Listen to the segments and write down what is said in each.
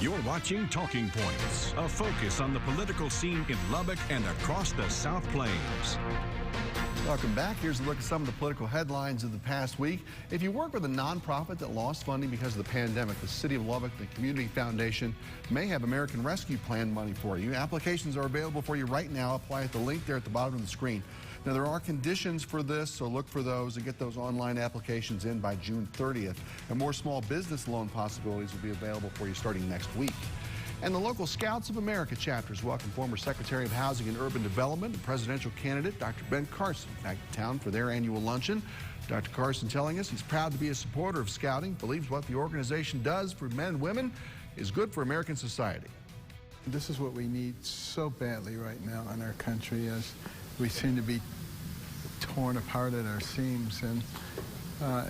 You're watching Talking Points, a focus on the political scene in Lubbock and across the South Plains. Welcome back. Here's a look at some of the political headlines of the past week. If you work with a nonprofit that lost funding because of the pandemic, the City of Lubbock, the Community Foundation, may have American Rescue Plan money for you. Applications are available for you right now. Apply at the link there at the bottom of the screen. Now, there are conditions for this, so look for those and get those online applications in by June 30th. And more small business loan possibilities will be available for you starting next week. And the local Scouts of America chapters welcome former Secretary of Housing and Urban Development and presidential candidate Dr. Ben Carson back to town for their annual luncheon. Dr. Carson telling us he's proud to be a supporter of Scouting, believes what the organization does for men and women is good for American society. This is what we need so badly right now in our country, as we seem to be torn apart at our seams, and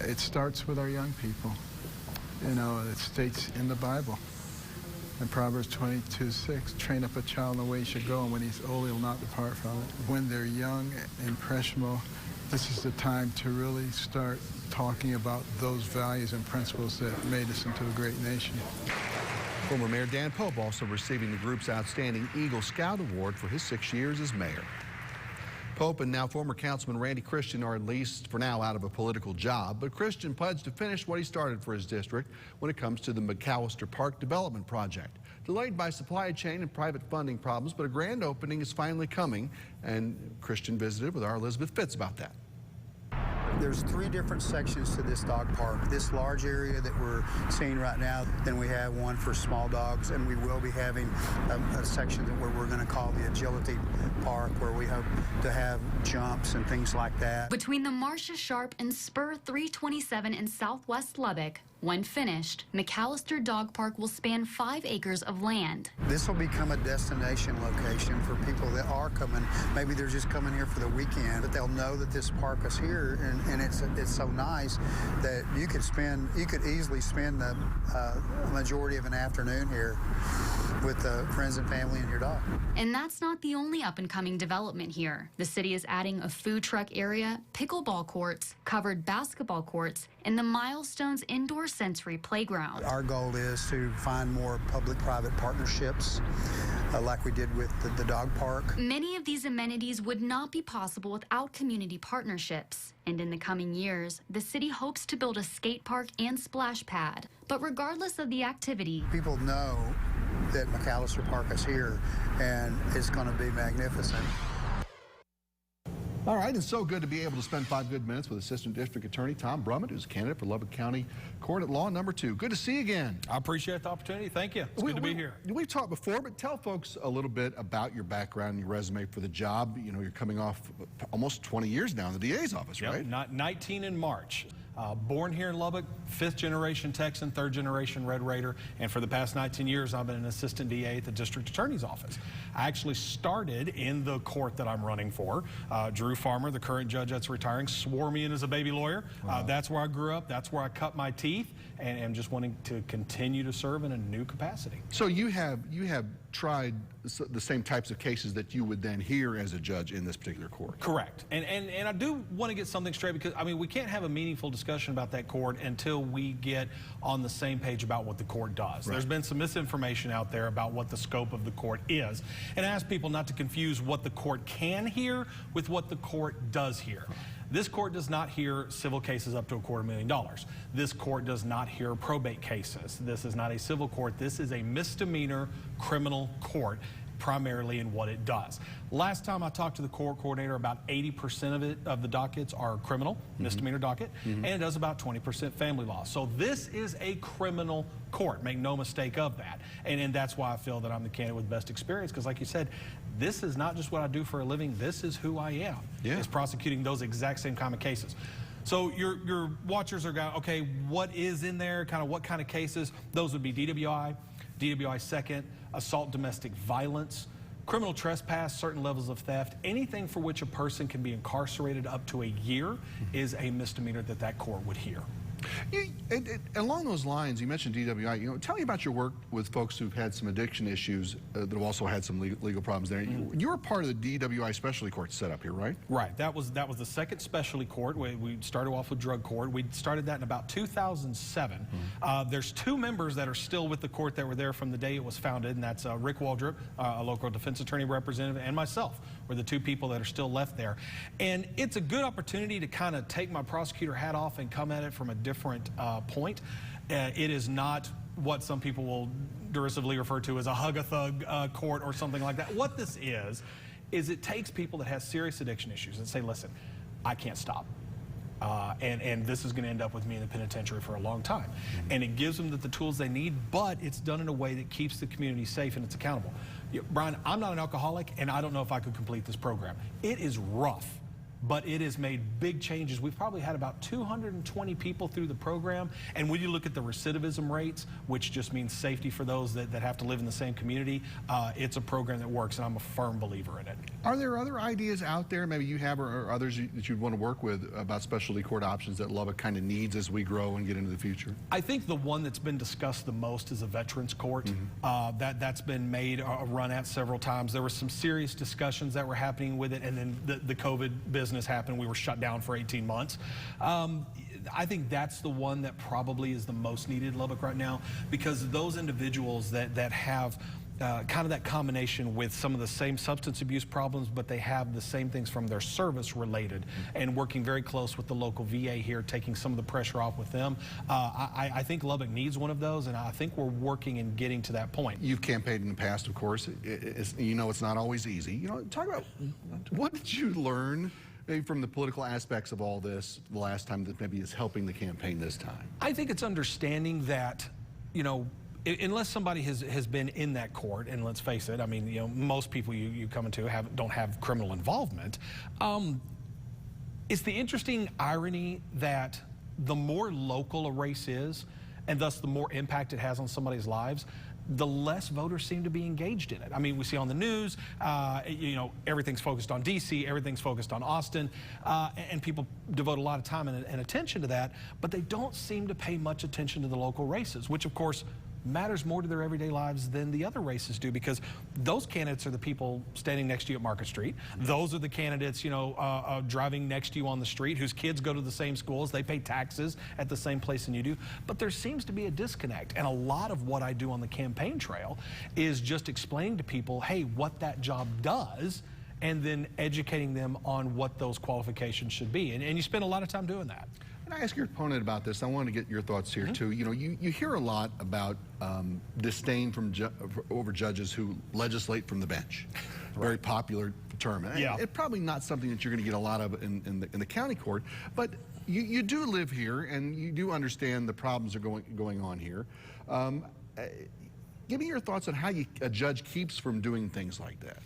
it starts with our young people. You know, it states in the Bible. In Proverbs 22:6, train up a child in the way he should go, and when he's old, he'll not depart from it. When they're young, impressionable, this is the time to really start talking about those values and principles that made us into a great nation. Former Mayor Dan Pope also receiving the group's Outstanding Eagle Scout Award for his 6 years as mayor. Pope and now former Councilman Randy Christian are, at least for now, out of a political job, but Christian pledged to finish what he started for his district when it comes to the McAllister Park development project. Delayed by supply chain and private funding problems, but a grand opening is finally coming, and Christian visited with our Elizabeth Fitz about that. There's 3 different sections to this dog park. This large area that we're seeing right now, then we have one for small dogs, and we will be having a section where we're going to call the Agility Park, where we hope to have jumps and things like that. Between the Marcia Sharp and Spur 327 in southwest Lubbock, when finished, McAllister Dog Park will span 5 acres of land. This will become a destination location for people that are coming. Maybe they're just coming here for the weekend, but they'll know that this park is here, and it's so nice that you could easily spend the majority of an afternoon here with friends and family and your dog. And that's not the only up-and-coming development here. The city is adding a food truck area, pickleball courts, covered basketball courts, and the Milestones Indoor Sensory Playground. Our goal is to find more public-private partnerships like we did with the dog park. Many of these amenities would not be possible without community partnerships. And in the coming years, the city hopes to build a skate park and splash pad. But regardless of the activity, people know that McAllister Park is here, and it's going to be magnificent. All right, it's so good to be able to spend 5 good minutes with Assistant District Attorney Tom Brummett, who's a candidate for Lubbock County Court at Law number 2. Good to see you again. I appreciate the opportunity. Thank you. It's good to be here. We've talked before, but tell folks a little bit about your background and your resume for the job. You know, you're coming off almost 20 years now in the DA's office, right? Not 19 in March. Born here in Lubbock, 5th-generation Texan, 3rd-generation Red Raider, and for the past 19 years, I've been an assistant DA at the District Attorney's Office. I actually started in the court that I'm running for. Drew Farmer, the current judge that's retiring, swore me in as a baby lawyer. Wow. That's where I grew up. That's where I cut my teeth, and am just wanting to continue to serve in a new capacity. So you have tried the same types of cases that you would then hear as a judge in this particular court. Correct. And I do want to get something straight, because I mean, we can't have a meaningful discussion about that court until we get on the same page about what the court does. Right. There's been some misinformation out there about what the scope of the court is, and I ask people not to confuse what the court can hear with what the court does hear. This court does not hear civil cases up to $250,000. This court does not hear probate cases. This is not a civil court. This is a misdemeanor criminal court, primarily in what it does. Last time I talked to the court coordinator, about 80% of the dockets are criminal, misdemeanor docket, and it does about 20% family law. So this is a criminal court, make no mistake of that. And that's why I feel that I'm the candidate with best experience, because like you said, this is not just what I do for a living, this is who I am, is prosecuting those exact same kind of cases. So your watchers are going, okay, what is in there, what kind of cases? Those would be DWI, DWI second, assault, domestic violence, criminal trespass, certain levels of theft, anything for which a person can be incarcerated up to a year is a misdemeanor that court would hear. Along those lines, you mentioned DWI. Tell me about your work with folks who've had some addiction issues that have also had some legal problems there. You were part of the DWI specialty court set up here, right? Right. That was the second specialty court. We started off with drug court. We started that in about 2007. There's 2 members that are still with the court that were there from the day it was founded, and that's Rick Waldrop, a local defense attorney representative, and myself. We're the 2 people that are still left there. And it's a good opportunity to kind of take my prosecutor hat off and come at it from a different point. It is not what some people will derisively refer to as a hug-a-thug court or something like that. What this is it takes people that have serious addiction issues and say, listen, I can't stop. And this is going to end up with me in the penitentiary for a long time. And it gives them the tools they need, but it's done in a way that keeps the community safe and it's accountable. Bryan, I'm not an alcoholic, and I don't know if I could complete this program. It is rough, but it has made big changes. We've probably had about 220 people through the program, and when you look at the recidivism rates, which just means safety for those that have to live in the same community, it's a program that works, and I'm a firm believer in it. Are there other ideas out there, maybe you have or others that you'd want to work with about specialty court options that Lubbock kind of needs as we grow and get into the future? I think the one that's been discussed the most is a veterans court. That's been made a run at several times. There were some serious discussions that were happening with it, and then the COVID business happened. We were shut down for 18 months. I think that's the one that probably is the most needed in Lubbock right now, because those individuals that have kind of that combination with some of the same substance abuse problems, but they have the same things from their service related, and working very close with the local VA here, taking some of the pressure off with them. I think Lubbock needs one of those, and I think we're working and getting to that point. You've campaigned in the past, of course. It's not always easy. Talk about what did you learn maybe from the political aspects of all this the last time that maybe is helping the campaign this time? I think it's understanding that, unless somebody has been in that court, and let's face it, I mean, most people you come into don't have criminal involvement. It's the interesting irony that the more local a race is, and thus the more impact it has on somebody's lives, the less voters seem to be engaged in it. I mean, we see on the news, everything's focused on DC, everything's focused on Austin, and people devote a lot of time and attention to that, but they don't seem to pay much attention to the local races, which of course matters more to their everyday lives than the other races do, because those candidates are the people standing next to you at Market Street. Those are the candidates, driving next to you on the street, whose kids go to the same schools, they pay taxes at the same place than you do. But there seems to be a disconnect, and a lot of what I do on the campaign trail is just explaining to people, hey, what that job does, and then educating them on what those qualifications should be. And you spend a lot of time doing that. Can I ask your opponent about this? I want to get your thoughts here too. You hear a lot about disdain over judges who legislate from the bench. Right. Very popular term. Yeah. It's probably not something that you're going to get a lot of in the county court, but you do live here and you do understand the problems are going on here. Give me your thoughts on how a judge keeps from doing things like that.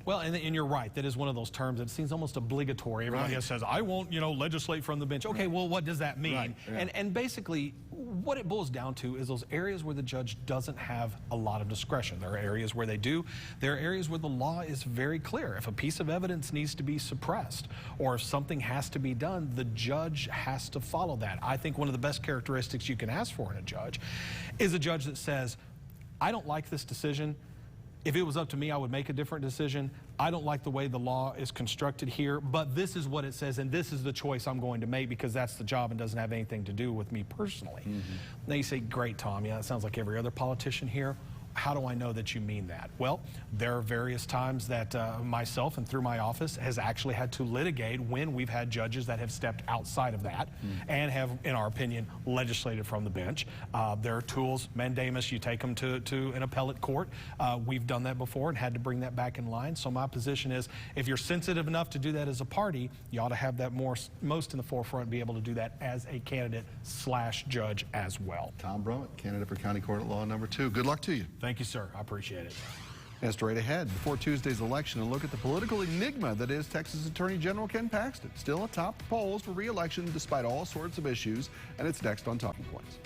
Well, and you're right. That is one of those terms that seems almost obligatory. Everybody says, I won't, legislate from the bench. Okay, well, what does that mean? Right. Yeah. And basically, what it boils down to is those areas where the judge doesn't have a lot of discretion. There are areas where they do. There are areas where the law is very clear. If a piece of evidence needs to be suppressed, or if something has to be done, the judge has to follow that. I think one of the best characteristics you can ask for in a judge is a judge that says, I don't like this decision. If it was up to me, I would make a different decision. I don't like the way the law is constructed here, but this is what it says, and this is the choice I'm going to make because that's the job and doesn't have anything to do with me personally. Now you say, great, Tom, yeah, that sounds like every other politician here. How do I know that you mean that? Well, there are various times that myself and through my office has actually had to litigate when we've had judges that have stepped outside of that and have, in our opinion, legislated from the bench. There are tools, mandamus, you take them to an appellate court. We've done that before and had to bring that back in line. So my position is, if you're sensitive enough to do that as a party, you ought to have that most in the forefront and be able to do that as a candidate/judge as well. Tom Brummett, candidate for County Court at Law #2. Good luck to you. Thank you, sir. I appreciate it. And straight ahead, before Tuesday's election, a look at the political enigma that is Texas Attorney General Ken Paxton. Still atop the polls for re-election despite all sorts of issues, and it's next on Talking Points.